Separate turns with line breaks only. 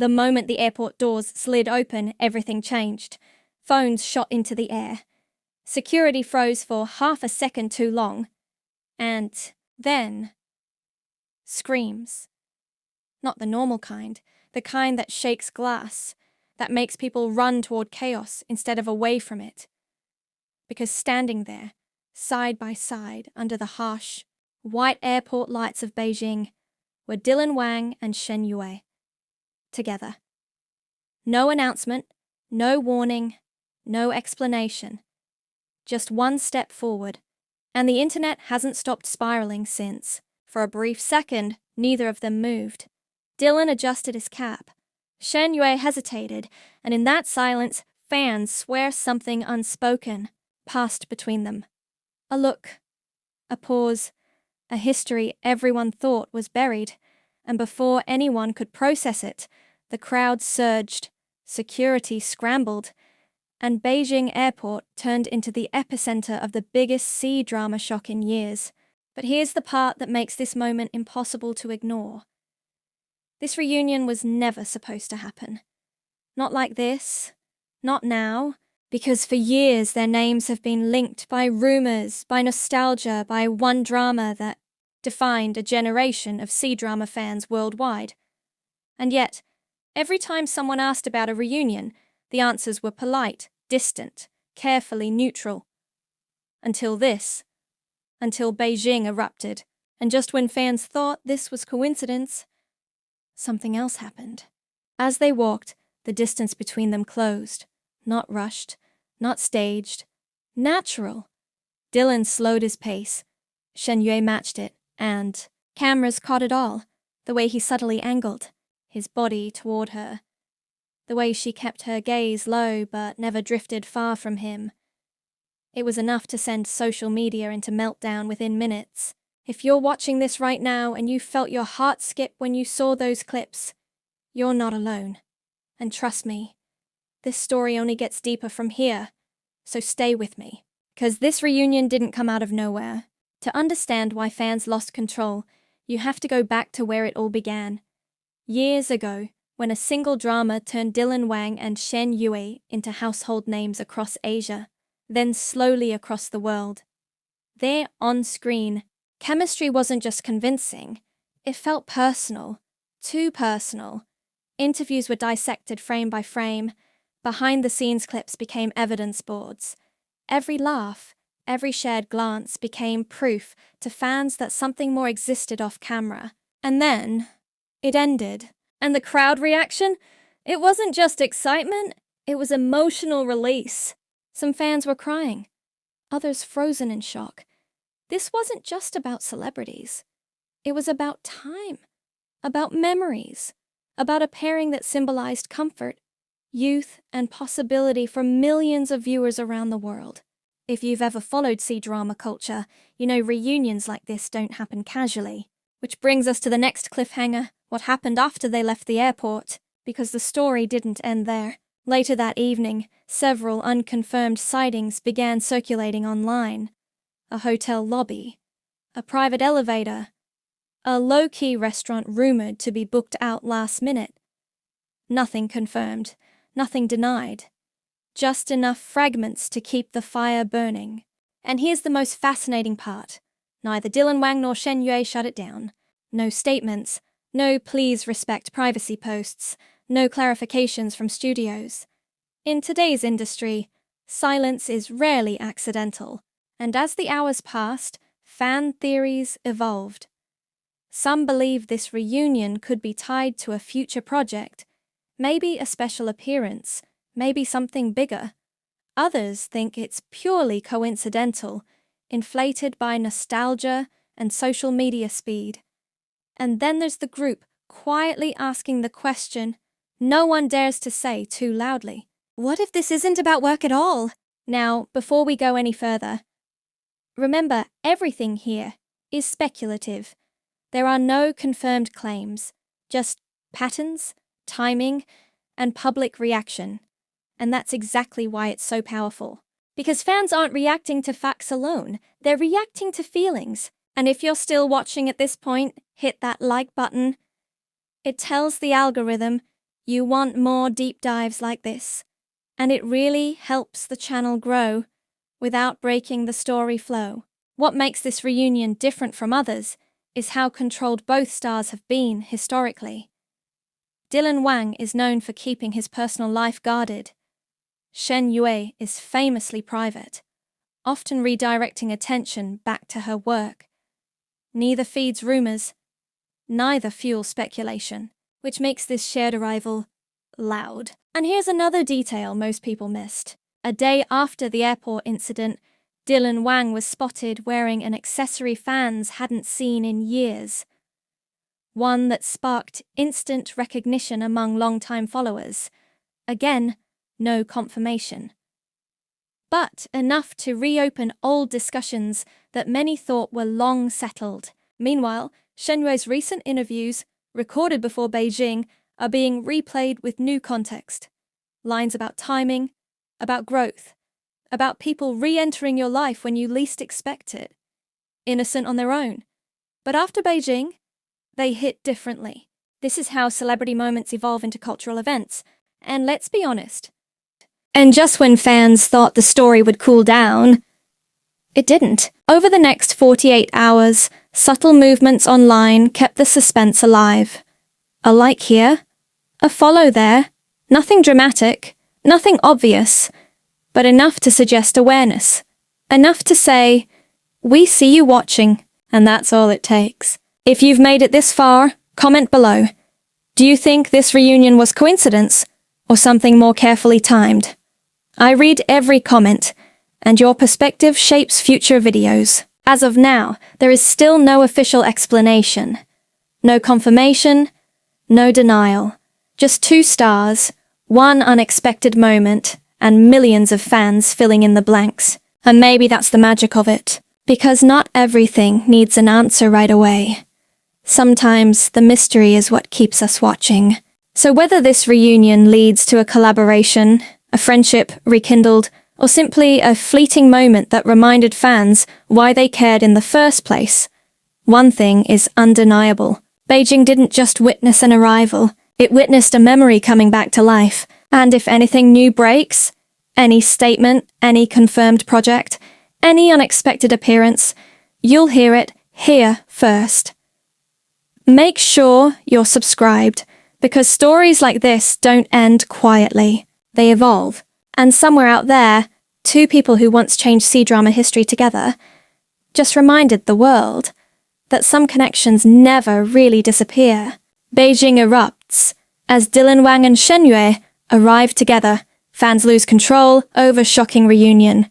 The moment the airport doors slid open, everything changed. Phones shot into the air. Security froze for half a second too long. And then... screams. Not the normal kind, the kind that shakes glass, that makes people run toward chaos instead of away from it. Because standing there, side by side under the harsh, white airport lights of Beijing, were Dylan Wang and Shen Yue. Together. No announcement, no warning, no explanation. Just one step forward, and the internet hasn't stopped spiraling since. For a brief second, neither of them moved. Dylan adjusted his cap. Shen Yue hesitated, and in that silence, fans swear something unspoken passed between them. A look, a pause, a history everyone thought was buried, and before anyone could process it, the crowd surged, security scrambled, and Beijing Airport turned into the epicenter of the biggest sea drama shock in years. But here's the part that makes this moment impossible to ignore. This reunion was never supposed to happen. Not like this, not now, because for years their names have been linked by rumors, by nostalgia, by one drama that defined a generation of C-drama fans worldwide. And yet, every time someone asked about a reunion, the answers were polite, distant, carefully neutral. Until Beijing erupted, and just when fans thought this was coincidence, something else happened. As they walked, the distance between them closed, not rushed, not staged, natural. Dylan slowed his pace, Shen Yue matched it, and cameras caught it all, the way he subtly angled, his body toward her, the way she kept her gaze low but never drifted far from him. It was enough to send social media into meltdown within minutes. If you're watching this right now and you felt your heart skip when you saw those clips, you're not alone. And trust me, this story only gets deeper from here, so stay with me. 'Cause this reunion didn't come out of nowhere. To understand why fans lost control, you have to go back to where it all began. Years ago, when a single drama turned Dylan Wang and Shen Yue into household names across Asia, then slowly across the world. There, on screen, chemistry wasn't just convincing, it felt personal, too personal. Interviews were dissected frame by frame, behind-the-scenes clips became evidence boards. Every laugh, every shared glance became proof to fans that something more existed off camera. And then, it ended. And the crowd reaction? It wasn't just excitement, it was emotional release. Some fans were crying, others frozen in shock. This wasn't just about celebrities. It was about time, about memories, about a pairing that symbolized comfort, youth, and possibility for millions of viewers around the world. If you've ever followed C-drama culture, you know reunions like this don't happen casually. Which brings us to the next cliffhanger, what happened after they left the airport, because the story didn't end there. Later that evening, several unconfirmed sightings began circulating online. A hotel lobby, a private elevator, a low-key restaurant rumored to be booked out last minute. Nothing confirmed, nothing denied. Just enough fragments to keep the fire burning. And here's the most fascinating part. Neither Dylan Wang nor Shen Yue shut it down. No statements, no please respect privacy posts, no clarifications from studios. In today's industry, silence is rarely accidental, and as the hours passed, fan theories evolved. Some believe this reunion could be tied to a future project, maybe a special appearance, maybe something bigger. Others think it's purely coincidental, inflated by nostalgia and social media speed. And then there's the group quietly asking the question no one dares to say too loudly. What if this isn't about work at all? Now, before we go any further, remember everything here is speculative. There are no confirmed claims, just patterns, timing, and public reaction. And that's exactly why it's so powerful. Because fans aren't reacting to facts alone, they're reacting to feelings. And if you're still watching at this point, hit that like button. It tells the algorithm You want more deep dives like this, and it really helps the channel grow without breaking the story flow. What makes this reunion different from others is how controlled both stars have been historically. Dylan Wang is known for keeping his personal life guarded. Shen Yue is famously private, often redirecting attention back to her work. Neither feeds rumors, neither fuels speculation, which makes this shared arrival loud. And here's another detail most people missed. A day after the airport incident, Dylan Wang was spotted wearing an accessory fans hadn't seen in years. One that sparked instant recognition among longtime followers. Again, no confirmation. But enough to reopen old discussions that many thought were long settled. Meanwhile, Shen Yue's recent interviews, recorded before Beijing, are being replayed with new context. Lines about timing, about growth, about people re-entering your life when you least expect it. Innocent on their own. But after Beijing, they hit differently. This is how celebrity moments evolve into cultural events. And let's be honest. And just when fans thought the story would cool down, it didn't. Over the next 48 hours, subtle movements online kept the suspense alive. A like here, a follow there, nothing dramatic, nothing obvious, but enough to suggest awareness. Enough to say, we see you watching, and that's all it takes. If you've made it this far, comment below. Do you think this reunion was coincidence, or something more carefully timed? I read every comment, and your perspective shapes future videos. As of now, there is still no official explanation. No confirmation, no denial. Just 2 stars, one unexpected moment, and millions of fans filling in the blanks. And maybe that's the magic of it. Because not everything needs an answer right away. Sometimes the mystery is what keeps us watching. So whether this reunion leads to a collaboration, a friendship rekindled, or simply a fleeting moment that reminded fans why they cared in the first place, one thing is undeniable. Beijing didn't just witness an arrival, it witnessed a memory coming back to life. And if anything new breaks, any statement, any confirmed project, any unexpected appearance, you'll hear it here first. Make sure you're subscribed, because stories like this don't end quietly. They evolve. And somewhere out there, 2 people who once changed C-drama history together just reminded the world that some connections never really disappear. Beijing erupts as Dylan Wang and Shen Yue arrive together. Fans lose control over shocking reunion.